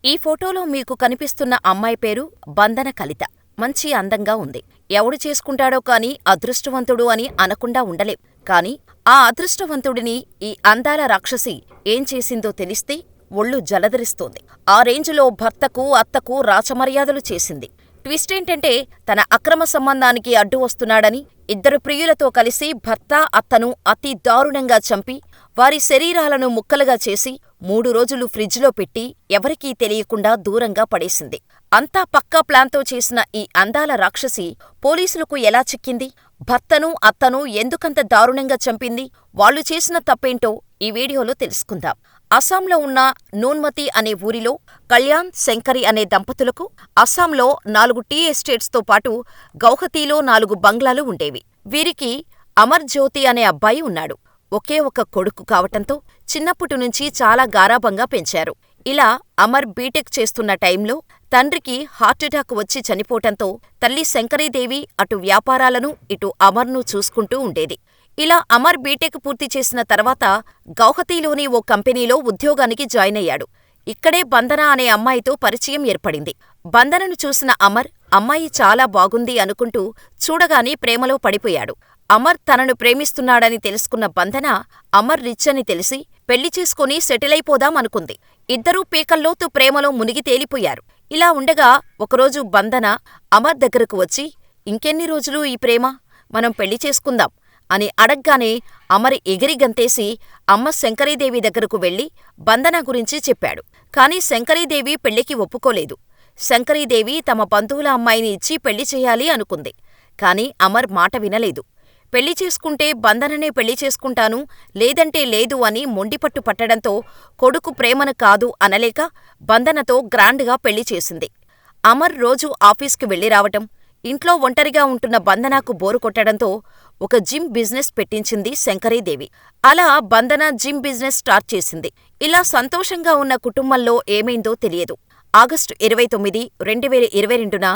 ఈ ఫోటోలో మీకు కనిపిస్తున్న అమ్మాయి పేరు బంధన కలిత. మంచి అందంగా ఉంది. ఎవడు చేసుకుంటాడో కాని అదృష్టవంతుడు అని అనకుండా ఉండలేం. కాని ఆ అదృష్టవంతుడిని ఈ అందాల రాక్షసి ఏం చేసిందో తెలిస్తే ఒళ్ళు జలధరిస్తోంది. ఆ రేంజులో భర్తకు, అత్తకు రాచమర్యాదలు చేసింది. ట్విస్టేంటంటే తన అక్రమ సంబంధానికి అడ్డు వస్తున్నాడని, ఇద్దరు ప్రియులతో కలిసి భర్త, అత్తను అతి దారుణంగా చంపి, వారి శరీరాలను ముక్కలుగా చేసి 3 రోజులు ఫ్రిడ్జ్లో పెట్టి ఎవరికీ తెలియకుండా దూరంగా పడేసింది. అంతా పక్కా ప్లాన్తో చేసిన ఈ అందాల రాక్షసి పోలీసులకు ఎలా చిక్కింది? భర్తను, అత్తను ఎందుకంత దారుణంగా చంపింది? వాళ్ళు చేసిన తప్పేంటో ఈ వీడియోలో తెలుసుకుందాం. అస్సాంలో ఉన్న నూన్మతి అనే ఊరిలో కళ్యాణ్, శంకరి అనే దంపతులకు అస్సాంలో 4 టీ ఎస్టేట్స్తో పాటు గౌహతీలో 4 బంగ్లాలు ఉండేవి. వీరికి అమర్ జ్యోతి అనే అబ్బాయి ఉన్నాడు. ఒకే ఒక కొడుకు కావటంతో చిన్నప్పటి నుంచి చాలా గారాబంగా పెంచారు. ఇలా అమర్ బీటెక్ చేస్తున్న టైంలో తండ్రికి హార్టెటాక్ వచ్చి చనిపోవటంతో తల్లి శంకరీదేవి అటు వ్యాపారాలను, ఇటు అమర్ను చూసుకుంటూ ఉండేది. ఇలా అమర్ బీటెక్ పూర్తి చేసిన తర్వాత గౌహతీలోని ఓ కంపెనీలో ఉద్యోగానికి జాయిన్ అయ్యాడు. ఇక్కడే బంధన అనే అమ్మాయితో పరిచయం ఏర్పడింది. బంధనను చూసిన అమర్ అమ్మాయి చాలా బాగుంది అనుకుంటూ చూడగానే ప్రేమలో పడిపోయాడు. అమర్ తనను ప్రేమిస్తున్నాడని తెలుసుకున్న బంధన అమర్ రిచ్ అని తెలిసి పెళ్లి చేసుకుని సెటిలైపోదాం అనుకుంది. ఇద్దరూ పీకల్లోతు ప్రేమలో మునిగి తేలిపోయారు. ఇలా ఉండగా ఒకరోజు బంధన అమర్ దగ్గరకు వచ్చి, ఇంకెన్ని రోజులు ఈ ప్రేమ? మనం పెళ్లి చేసుకుందాం అని అడగ్గానే అమర్ ఎగిరి గంతేసి అమ్మ శంకరీదేవి దగ్గరకు వెళ్లి బంధన గురించి చెప్పాడు. కాని శంకరీదేవి పెళ్లికి ఒప్పుకోలేదు. శంకరీదేవి తమ బంధువుల అమ్మాయిని ఇచ్చి పెళ్లి చెయ్యాలి అనుకుంది. కాని అమర్ మాట వినలేదు. పెళ్లి చేసుకుంటే బంధననే పెళ్లి చేసుకుంటాను, లేదంటే లేదు అని మొండిపట్టు పట్టడంతో కొడుకు ప్రేమను కాదు అనలేక బంధనతో గ్రాండ్గా పెళ్లి చేసింది. అమర్ రోజూ ఆఫీస్కి వెళ్లి రావటం, ఇంట్లో ఒంటరిగా ఉంటున్న బంధనకు బోరు కొట్టడంతో ఒక జిమ్ బిజినెస్ పెట్టించింది శంకరీదేవి. అలా బంధన జిమ్ బిజినెస్ స్టార్ట్ చేసింది. ఇలా సంతోషంగా ఉన్న కుటుంబంలో ఏమైందో తెలియదు. ఆగస్టు 29, 2022న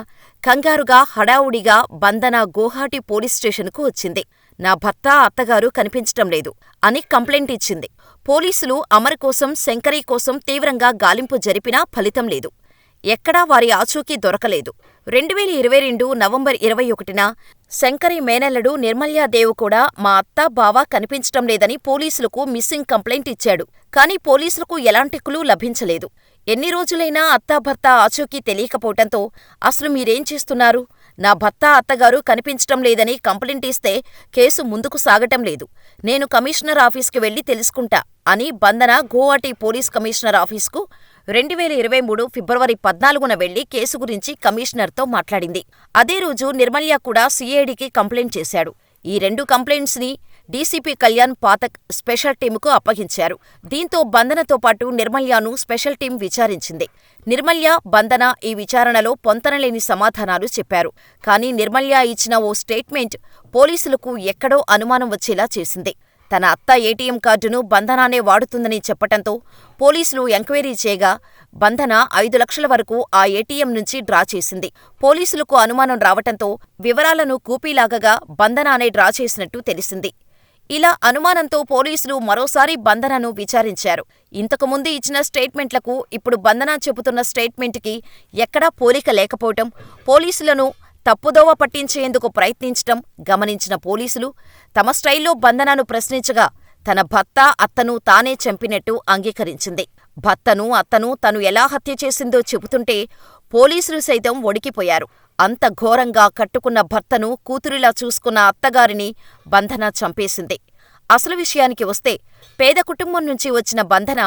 కంగారుగా, హడావుడిగా బంధన గోహాటీ పోలీస్ స్టేషన్కు వచ్చింది. నా భర్త, అత్తగారు కనిపించటం లేదు అని కంప్లైంట్ ఇచ్చింది. పోలీసులు అమర్ కోసం, శంకరీ కోసం తీవ్రంగా గాలింపు జరిపినా ఫలితం లేదు. ఎక్కడా వారి ఆచూకీ దొరకలేదు. 2022 నవంబర్ 21న శంకరీ మేనల్లుడు నిర్మల్యాదేవ్ కూడా మా అత్త, బావ కనిపించటం లేదని పోలీసులకు మిస్సింగ్ కంప్లైంట్ ఇచ్చాడు. కానీ పోలీసులకు ఎలాంటి క్లూ లభించలేదు. ఎన్ని రోజులైనా అత్తాభర్త ఆచూకీ తెలియకపోవటంతో అసలు మీరేం చేస్తున్నారు? నా భర్త, అత్తగారు కనిపించటం లేదని కంప్లైంట్ ఇస్తే కేసు ముందుకు సాగటం లేదు. నేను కమిషనర్ ఆఫీస్కి వెళ్లి తెలుసుకుంటా అని బంధన గోవాటీ పోలీస్ కమిషనర్ ఆఫీస్కు 2023 ఫిబ్రవరి 14న వెళ్లి కేసు గురించి కమిషనర్తో మాట్లాడింది. అదే రోజు నిర్మల్య కూడా సిఐడికి కంప్లైంట్ చేశాడు. ఈ 2 కంప్లైంట్స్ని డీసీపీ కళ్యాణ్ పాథక్ స్పెషల్ టీముకు అప్పగించారు. దీంతో బంధనతో పాటు నిర్మల్యను స్పెషల్ టీం విచారించింది. నిర్మల్య, బంధన ఈ విచారణలో పొంతనలేని సమాధానాలు చెప్పారు. కానీ నిర్మల్య ఇచ్చిన ఓ స్టేట్మెంట్ పోలీసులకు ఎక్కడో అనుమానం వచ్చేలా చేసింది. తన అత్త ఏటీఎం కార్డును బంధనానే వాడుతుందని చెప్పటంతో పోలీసులు ఎంక్వైరీ చేయగా బంధన 5 లక్షల వరకు ఆ ఏటీఎం నుంచి డ్రా చేసింది. పోలీసులకు అనుమానం రావటంతో వివరాలను కూపీలాగగా బంధనానే డ్రా చేసినట్టు తెలిసింది. ఇలా అనుమానంతో పోలీసులు మరోసారి బంధనను విచారించారు. ఇంతకుముందు ఇచ్చిన స్టేట్మెంట్లకు ఇప్పుడు బంధన చెబుతున్న స్టేట్మెంట్కి ఎక్కడా పోలిక లేకపోవటం, పోలీసులను తప్పుదోవ పట్టించేందుకు ప్రయత్నించటం గమనించిన పోలీసులు తమ స్టైల్లో బంధనను ప్రశ్నించగా తన భర్త, అత్తను తానే చంపినట్టు అంగీకరించింది. భర్తను, అత్తను తను ఎలా హత్య చేసిందో చెబుతుంటే పోలీసులు సైతం వణికిపోయారు. అంత ఘోరంగా కట్టుకున్న భర్తను కూతురిలా చూసుకున్న అత్తగారిని బంధన చంపేసింది. అసలు విషయానికి వస్తే పేద కుటుంబం నుంచి వచ్చిన బంధన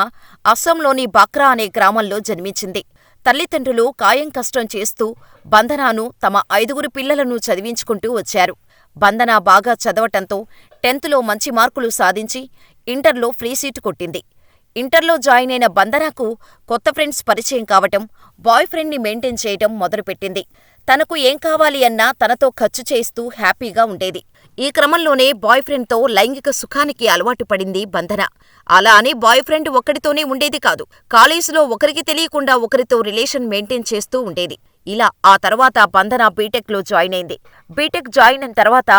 అస్సాంలోని బాక్రా అనే గ్రామంలో జన్మించింది. తల్లిదండ్రులు కాయం కష్టం చేస్తూ బంధనను తమ 5 పిల్లలను చదివించుకుంటూ వచ్చారు. బంధన బాగా చదవటంతో 10థ్లో మంచి మార్కులు సాధించి ఇంటర్లో ఫ్రీ సీటు కొట్టింది. ఇంటర్లో జాయిన్ అయిన బంధనకు కొత్త ఫ్రెండ్స్ పరిచయం కావటం, బాయ్ ఫ్రెండ్ని మెయింటైన్ చేయటం మొదలుపెట్టింది. తనకు ఏం కావాలి అన్నా తనతో ఖర్చు చేస్తూ హ్యాపీగా ఉండేది. ఈ క్రమంలోనే బాయ్ ఫ్రెండ్తో లైంగిక సుఖానికి అలవాటు పడింది బంధన. అలా అని బాయ్ ఫ్రెండ్ ఒక్కడితోనే ఉండేది కాదు. కాలేజీలో ఒకరికి తెలియకుండా ఒకరితో రిలేషన్ మెయింటైన్ చేస్తూ ఉండేది. ఇలా ఆ తర్వాత బంధన బీటెక్లో జాయిన్ అయింది. బీటెక్ జాయిన్ అయిన తర్వాత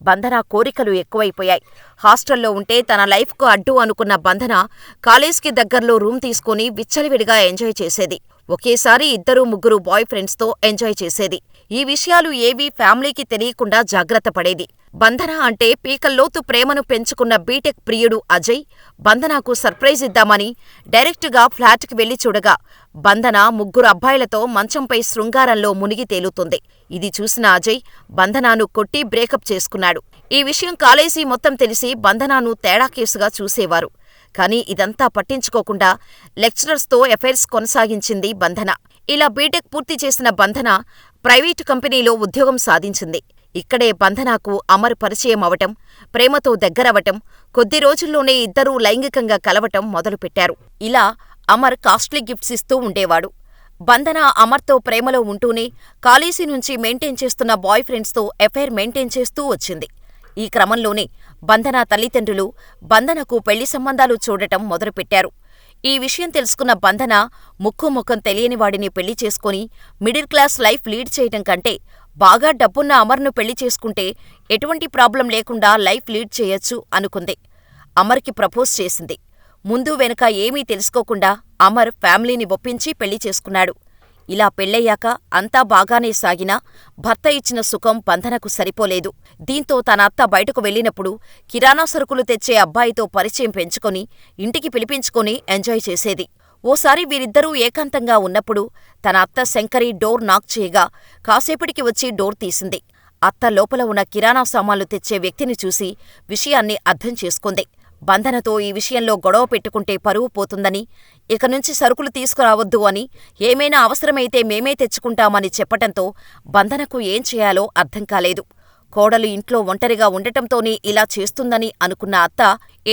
బంధన కోరికలు ఎక్కువైపోయాయి. హాస్టల్లో ఉంటే తన లైఫ్కు అడ్డు అనుకున్న బంధన కాలేజ్కి దగ్గర్లో రూమ్ తీసుకుని విచ్చలవిడిగా ఎంజాయ్ చేసేది. ఒకేసారి ఇద్దరు ముగ్గురు బాయ్ ఫ్రెండ్స్తో ఎంజాయ్ చేసేది. ఈ విషయాలు ఏవీ ఫ్యామిలీకి తెలియకుండా జాగ్రత్త పడేది. బంధన అంటే పీకల్లోతు ప్రేమను పెంచుకున్న బీటెక్ ప్రియుడు అజయ్ బంధనకు సర్ప్రైజ్ ఇద్దామని డైరెక్టుగా ఫ్లాట్కి వెళ్లి చూడగా బంధన ముగ్గురు అబ్బాయిలతో మంచంపై శృంగారంలో మునిగి తేలుతుంది. ఇది చూసిన అజయ్ బంధనాను కొట్టి బ్రేకప్ చేసుకున్నాడు. ఈ విషయం కాలేజీ మొత్తం తెలిసి బంధనాను తేడా కేసుగా చూసేవారు. కానీ ఇదంతా పట్టించుకోకుండా లెక్చరర్స్తో ఎఫైర్స్ కొనసాగించింది బంధన. ఇలా బీటెక్ పూర్తి చేసిన బంధన ప్రైవేటు కంపెనీలో ఉద్యోగం సాధించింది. ఇక్కడే బంధనకు అమర్ పరిచయం అవటం, ప్రేమతో దగ్గరవటం, కొద్ది రోజుల్లోనే ఇద్దరూ లైంగికంగా కలవటం మొదలుపెట్టారు. ఇలా అమర్ కాస్ట్లీ గిఫ్ట్స్ ఇస్తూ ఉండేవాడు. బంధన అమర్తో ప్రేమలో ఉంటూనే కాలేజీ నుంచి మెయింటైన్ చేస్తున్న బాయ్ ఫ్రెండ్స్తో ఎఫైర్ మెయింటైన్ చేస్తూ వచ్చింది. ఈ క్రమంలోనే బంధన తల్లిదండ్రులు బంధనకు పెళ్లి సంబంధాలు చూడటం మొదలుపెట్టారు. ఈ విషయం తెలుసుకున్న బంధన ముక్కు ముఖం తెలియని వాడిని పెళ్లి చేసుకుని మిడిల్ క్లాస్ లైఫ్ లీడ్ చేయటం కంటే బాగా డబ్బున్న అమర్ను పెళ్లి చేసుకుంటే ఎటువంటి ప్రాబ్లం లేకుండా లైఫ్ లీడ్ చేయొచ్చు అనుకుంది. అమర్కి ప్రపోజ్ చేసింది. ముందు వెనుక ఏమీ తెలుసుకోకుండా అమర్ ఫ్యామిలీని ఒప్పించి పెళ్లి చేసుకున్నాడు. ఇలా పెళ్ళయ్యాక అంతా బాగానే సాగినా భర్త ఇచ్చిన సుఖం బంధనకు సరిపోలేదు. దీంతో తన అత్త బయటకు వెళ్ళినప్పుడు కిరాణా సరుకులు తెచ్చే అబ్బాయితో పరిచయం పెంచుకొని ఇంటికి పిలిపించుకొని ఎంజాయ్ చేసేది. ఓసారి వీరిద్దరూ ఏకాంతంగా ఉన్నప్పుడు తన అత్త శంకరి డోర్ నాక్ చేయగా కాసేపటికి వచ్చి డోర్ తీసింది. అత్త లోపల ఉన్న కిరాణా సామాన్లు తెచ్చే వ్యక్తిని చూసి విషయాన్ని అర్థం చేసుకుంది. బంధనతో ఈ విషయంలో గొడవ పెట్టుకుంటే పరువు పోతుందని, ఇకనుంచి సరుకులు తీసుకురావద్దు అని, ఏమైనా అవసరమైతే మేమే తెచ్చుకుంటామని చెప్పటంతో బంధనకు ఏం చేయాలో అర్థం కాలేదు. కోడలు ఇంట్లో ఒంటరిగా ఉండటంతోనే ఇలా చేస్తుందని అనుకున్న అత్త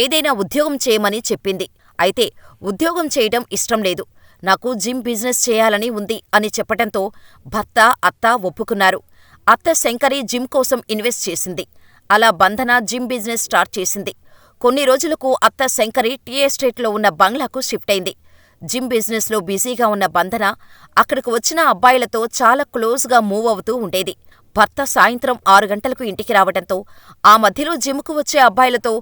ఏదైనా ఉద్యోగం చేయమని చెప్పింది. అయితే ఉద్యోగం చేయడం ఇష్టం లేదు, నాకు జిమ్ బిజినెస్ చేయాలని ఉంది అని చెప్పటంతో భర్త, అత్త ఒప్పుకున్నారు. అత్త శంకరి జిమ్ కోసం ఇన్వెస్ట్ చేసింది. అలా బంధన జిమ్ బిజినెస్ స్టార్ట్ చేసింది. కొన్ని రోజులకు అత్త శంకరి టీ ఎస్టేట్లో ఉన్న బంగ్లాకు షిఫ్ట్ అయింది. జిమ్ బిజినెస్లో బిజీగా ఉన్న బంధన అక్కడకు వచ్చిన అబ్బాయిలతో చాలా క్లోజ్గా మూవ్ అవుతూ ఉండేది. భర్త సాయంత్రం 6 గంటలకు ఇంటికి రావటంతో ఆ మధ్యలో జిమ్కు వచ్చే అబ్బాయిలతో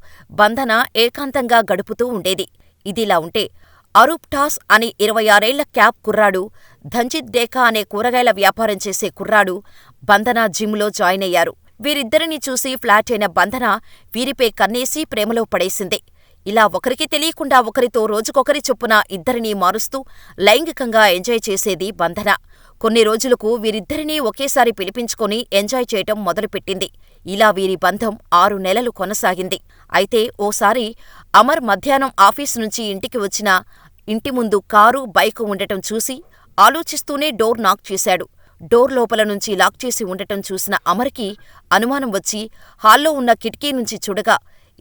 బంధన ఏకాంతంగా గడుపుతూ ఉండేది. ఇదిలా ఉంటే అరూప్ టాస్ అని 26 ఏళ్ల క్యాబ్ కుర్రాడు, ధన్జిత్ డేకా అనే కూరగాయల వ్యాపారం చేసే కుర్రాడు బంధన జిమ్లో జాయిన్ అయ్యారు. వీరిద్దరినీ చూసి ఫ్లాట్ అయిన బంధన వీరిపై కన్నేసి ప్రేమలో పడేసింది. ఇలా ఒకరికి తెలియకుండా ఒకరితో రోజుకొకరి చొప్పున ఇద్దరినీ మారుస్తూ లైంగికంగా ఎంజాయ్ చేసేది బంధన. కొన్ని రోజులకు వీరిద్దరినీ ఒకేసారి పిలిపించుకొని ఎంజాయ్ చేయటం మొదలుపెట్టింది. ఇలా వీరి బంధం 6 నెలలు కొనసాగింది. అయితే ఓసారి అమర్ మధ్యాహ్నం ఆఫీసు నుంచి ఇంటికి వచ్చినా ఇంటి ముందు కారు, బైకు ఉండటం చూసి ఆలోచిస్తూనే డోర్ నాక్ చేశాడు. డోర్ లోపల నుంచి లాక్ చేసి ఉండటం చూసిన అమర్కి అనుమానం వచ్చి హాల్లో ఉన్న కిటికీ నుంచి చూడగా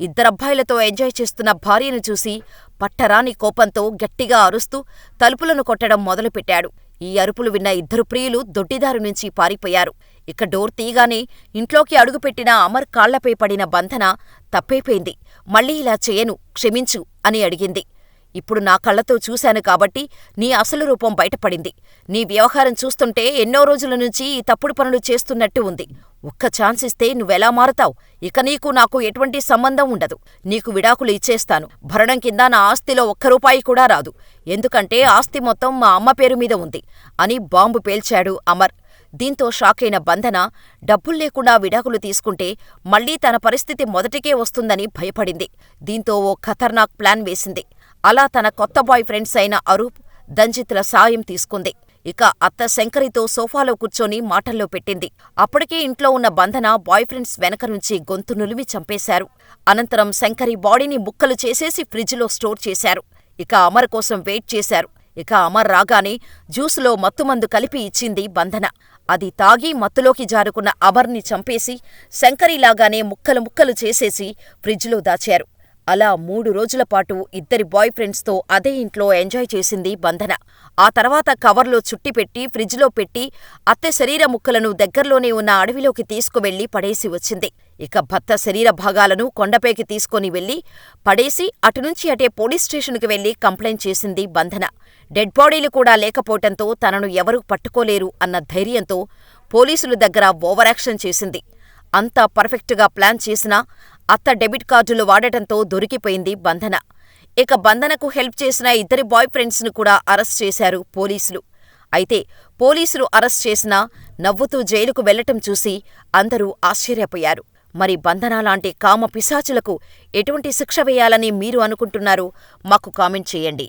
ఇద్దరబ్బాయిలతో ఎంజాయ్ చేస్తున్న భార్యను చూసి పట్టరాని కోపంతో గట్టిగా అరుస్తూ తలుపులను కొట్టడం మొదలుపెట్టాడు. ఈ అరుపులు విన్న ఇద్దరు ప్రియులు దొడ్డిదారు నుంచి పారిపోయారు. ఇక డోర్ తీయగానే ఇంట్లోకి అడుగుపెట్టిన అమర్ కాళ్లపై పడిన బంధన తప్పైపోయింది, మళ్ళీ ఇలా చేయను, క్షమించు అని అడిగింది. ఇప్పుడు నా కళ్లతో చూశాను కాబట్టి నీ అసలు రూపం బయటపడింది. నీ వ్యవహారం చూస్తుంటే ఎన్నో రోజుల నుంచి ఈ తప్పుడు పనులు చేస్తున్నట్టు ఉంది. ఒక్క ఛాన్స్ ఇస్తే నువ్వెలా మారతావు? ఇక నీకు నాకు ఎటువంటి సంబంధం ఉండదు. నీకు విడాకులు ఇచ్చేస్తాను. భరణం కింద నా ఆస్తిలో ఒక్క రూపాయి కూడా రాదు. ఎందుకంటే ఆస్తి మొత్తం మా అమ్మ పేరు మీద ఉంది అని బాంబు పేల్చాడు అమర్. దీంతో షాకైన బంధన డబ్బుల్లేకుండా విడాకులు తీసుకుంటే మళ్లీ తన పరిస్థితి మొదటికే వస్తుందని భయపడింది. దీంతో ఓ ఖతర్నాక్ ప్లాన్ వేసింది. అలా తన కొత్త బాయ్ ఫ్రెండ్స్ అయిన అరూప్, దంజిత్ల సాయం తీసుకుంది. ఇక అత్త శంకరితో సోఫాలో కూర్చొని మాటల్లో పెట్టింది. అప్పటికే ఇంట్లో ఉన్న బంధన బాయ్ ఫ్రెండ్స్ వెనక నుంచి గొంతు నులిమి చంపేశారు. అనంతరం శంకరి బాడీని ముక్కలు చేసేసి ఫ్రిడ్జ్లో స్టోర్ చేశారు. ఇక అమర్ కోసం వెయిట్ చేశారు. ఇక అమర్ రాగానే జ్యూసులో మత్తుమందు కలిపి ఇచ్చింది బంధన. అది తాగి మత్తులోకి జారుకున్న అమర్ని చంపేసి శంకరిలాగానే ముక్కలు ముక్కలు చేసేసి ఫ్రిడ్జ్లో దాచారు. అలా 3 రోజులపాటు ఇద్దరి బాయ్ ఫ్రెండ్స్తో అదే ఇంట్లో ఎంజాయ్ చేసింది బంధన. ఆ తర్వాత కవర్లో చుట్టిపెట్టి ఫ్రిడ్జ్లో పెట్టి అత్త శరీర ముక్కలను దగ్గర్లోనే ఉన్న అడవిలోకి తీసుకువెళ్లి పడేసి వచ్చింది. ఇక భర్త శరీర భాగాలను కొండపైకి తీసుకొని వెళ్లి పడేసి అటునుంచి అటే పోలీస్ స్టేషన్కి వెళ్లి కంప్లైంట్ చేసింది బంధన. డెడ్ బాడీలు కూడా లేకపోవటంతో తనను ఎవరూ పట్టుకోలేరు అన్న ధైర్యంతో పోలీసుల దగ్గర ఓవరాక్షన్ చేసింది. అంతా పర్ఫెక్టుగా ప్లాన్ చేసినా అత్త డెబిట్ కార్డులు వాడటంతో దొరికిపోయింది బంధన. ఇక బంధనకు హెల్ప్ చేసిన ఇద్దరి బాయ్ ఫ్రెండ్స్ను కూడా అరెస్ట్ చేశారు పోలీసులు. అయితే పోలీసులు అరెస్ట్ చేసినా నవ్వుతూ జైలుకు వెళ్లటం చూసి అందరూ ఆశ్చర్యపోయారు. మరి బంధన లాంటి కామ పిశాచులకు ఎటువంటి శిక్ష వేయాలని మీరు అనుకుంటున్నారో మాకు కామెంట్ చేయండి.